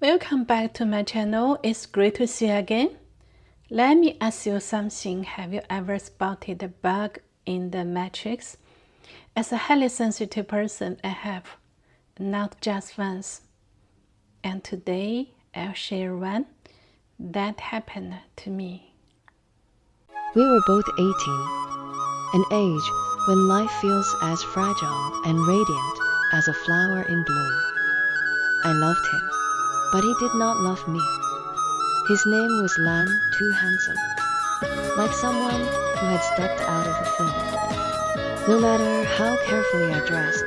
Welcome back to my channel. It's great to see you again. Let me ask you something. Have you ever spotted a bug in the matrix? As a highly sensitive person, I have, not just once. And today, I'll share one that happened to me. We were both 18, an age when life feels as fragile and radiant as a flower in bloom. I loved him, but he did not love me. His name was Lan Too Handsome, like someone who had stepped out of a film. No matter how carefully I dressed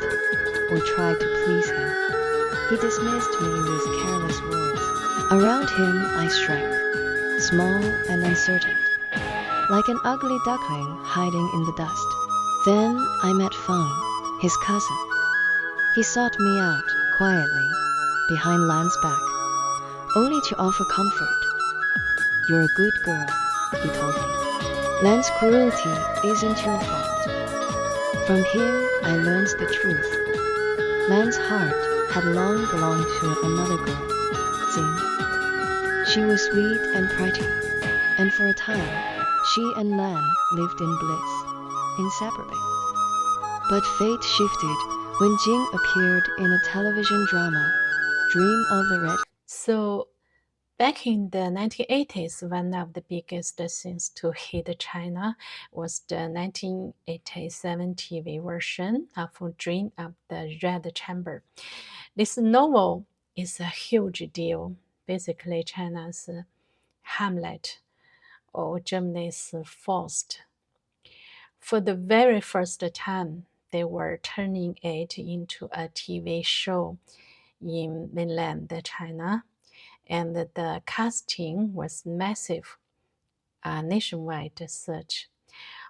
or tried to please him, he dismissed me with careless words. Around him I shrank, small and uncertain, like an ugly duckling hiding in the dust. Then I met Feng, his cousin. He sought me out quietly, behind Lan's back, only to offer comfort. "You're a good girl," he told me. "Lan's cruelty isn't your fault." From him, I learned the truth. Lan's heart had long belonged to another girl, Jing. She was sweet and pretty, and for a time, she and Lan lived in bliss, inseparable. But fate shifted when Jing appeared in a television drama, Dream of the Red. So, back in the 1980s, one of the biggest scenes to hit China was the 1987 TV version of Dream of the Red Chamber. This novel is a huge deal, basically China's Hamlet or Germany's Faust. For the very first time, they were turning it into a TV show in mainland China, and the casting was massive, a nationwide search,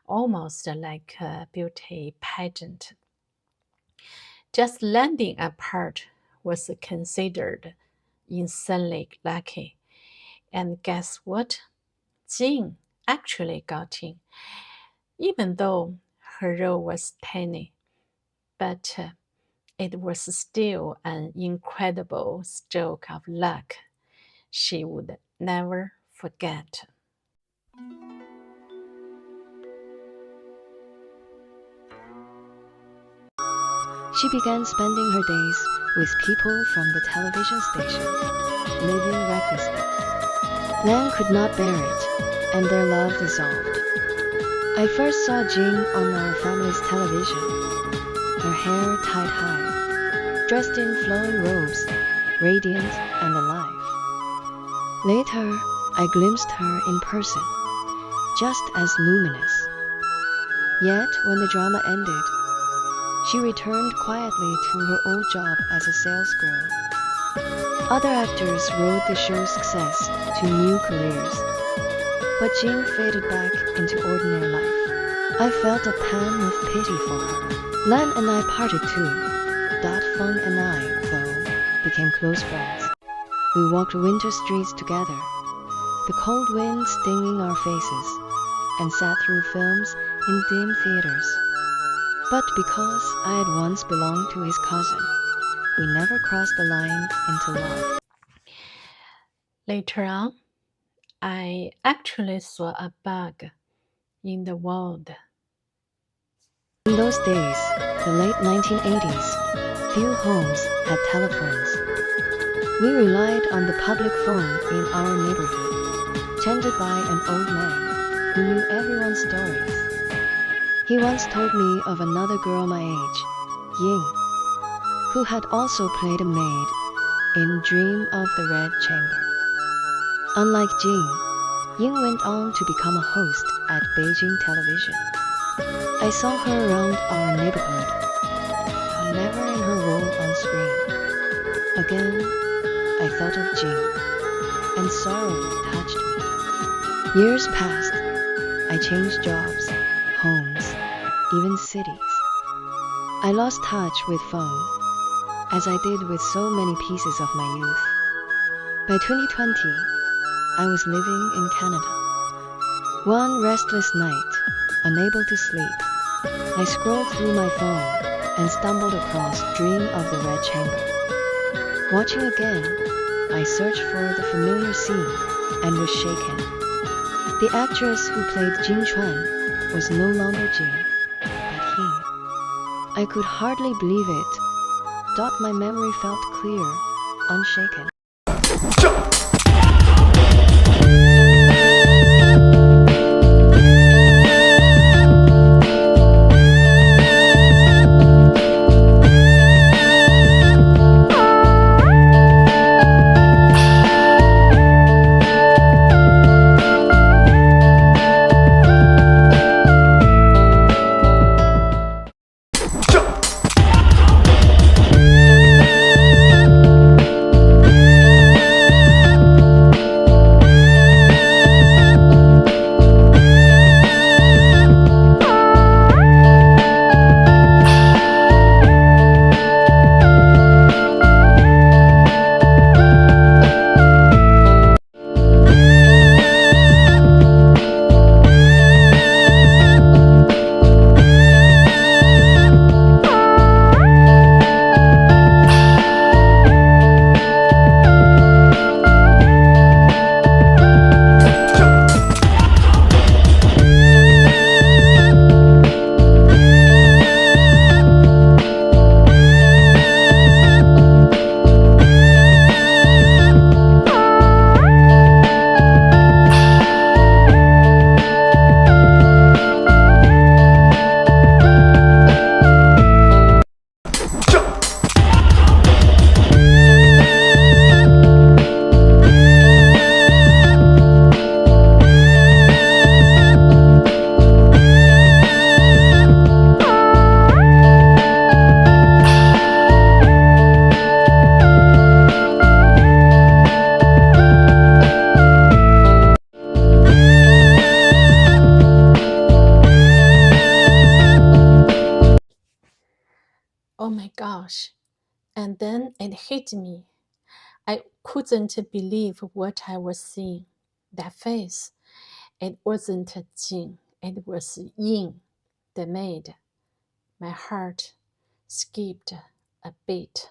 almost like a beauty pageant. Just landing a part was considered insanely lucky. And guess what? Jing actually got in, even though her role was tiny. But it was still an incredible stroke of luck she would never forget. She began spending her days with people from the television station, living recklessly. Lan could not bear it, and their love dissolved. I first saw Jing on our family's television, her hair tied high, dressed in flowing robes, radiant and alive. Later, I glimpsed her in person, just as luminous. Yet, when the drama ended, she returned quietly to her old job as a salesgirl. Other actors rode the show's success to new careers, but Jing faded back into ordinary life. I felt a pang of pity for her. Lan and I parted too. Feng and I, though, became close friends. We walked winter streets together, the cold wind stinging our faces, and sat through films in dim theaters. But because I had once belonged to his cousin, we never crossed the line into love. Later on, I actually saw a bug in the world. In those days, the late 1980s, few homes had telephones. We relied on the public phone in our neighborhood, tended by an old man who knew everyone's stories. He once told me of another girl my age, Ying, who had also played a maid in Dream of the Red Chamber. Unlike Jing, Ying went on to become a host at Beijing Television. I saw her around our neighborhood, but never in her role on screen. Again, I thought of Jing, and sorrow touched me. Years passed. I changed jobs, homes, even cities. I lost touch with Feng, as I did with so many pieces of my youth. By 2020, I was living in Canada. One restless night, unable to sleep, I scrolled through my phone and stumbled across Dream of the Red Chamber. Watching again, I searched for the familiar scene and was shaken. The actress who played Jing Chuan was no longer Jing, but he. I could hardly believe it. My memory felt clear, unshaken. Oh my gosh. And then it hit me. I couldn't believe what I was seeing. That face. It wasn't Jing. It was Ying, the maid. My heart skipped a beat.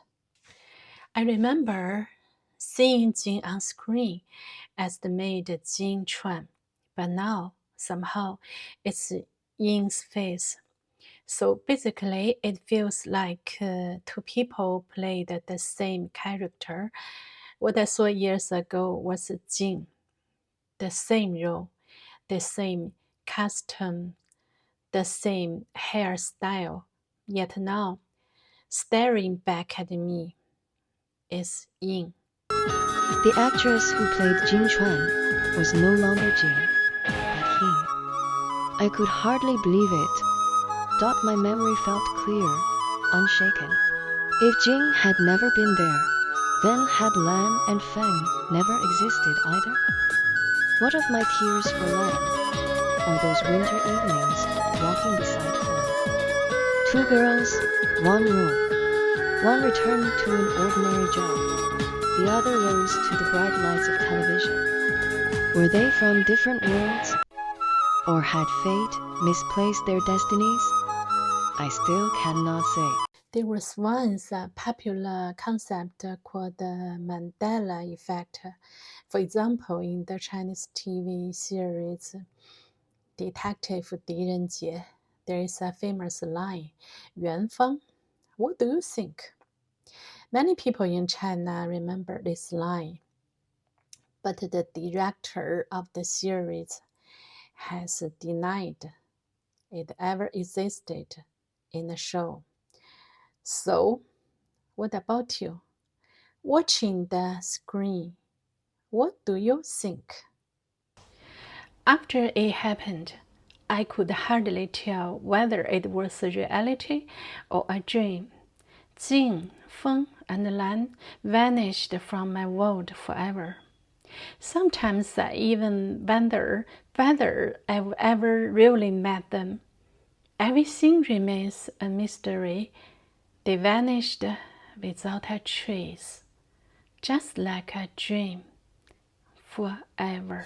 I remember seeing Jing on screen as the maid Jing Chuan, but now somehow it's Ying's face. So basically, it feels like two people played the same character. What I saw years ago was Jing, the same role, the same costume, the same hairstyle. Yet now, staring back at me is Ying. The actress who played Jing Chuan was no longer Jing, but he. I could hardly believe it. My memory felt clear, unshaken. If Jing had never been there, then had Lan and Feng never existed either? What of my tears for Lan, or those winter evenings walking beside Feng? Two girls, one room. One returned to an ordinary job. The other rose to the bright lights of television. Were they from different worlds? Or had fate misplaced their destinies? I still cannot say. There was once a popular concept called the Mandela effect. For example, in the Chinese TV series Detective Di Ren Jie, there is a famous line, Yuan Feng, what do you think? Many people in China remember this line, but the director of the series has denied it ever existed in the show. So, what about you? Watching the screen, what do you think? After it happened, I could hardly tell whether it was a reality or a dream. Jing, Feng, and Lan vanished from my world forever. Sometimes I even wonder whether I've ever really met them. Everything remains a mystery. They vanished without a trace, just like a dream, forever.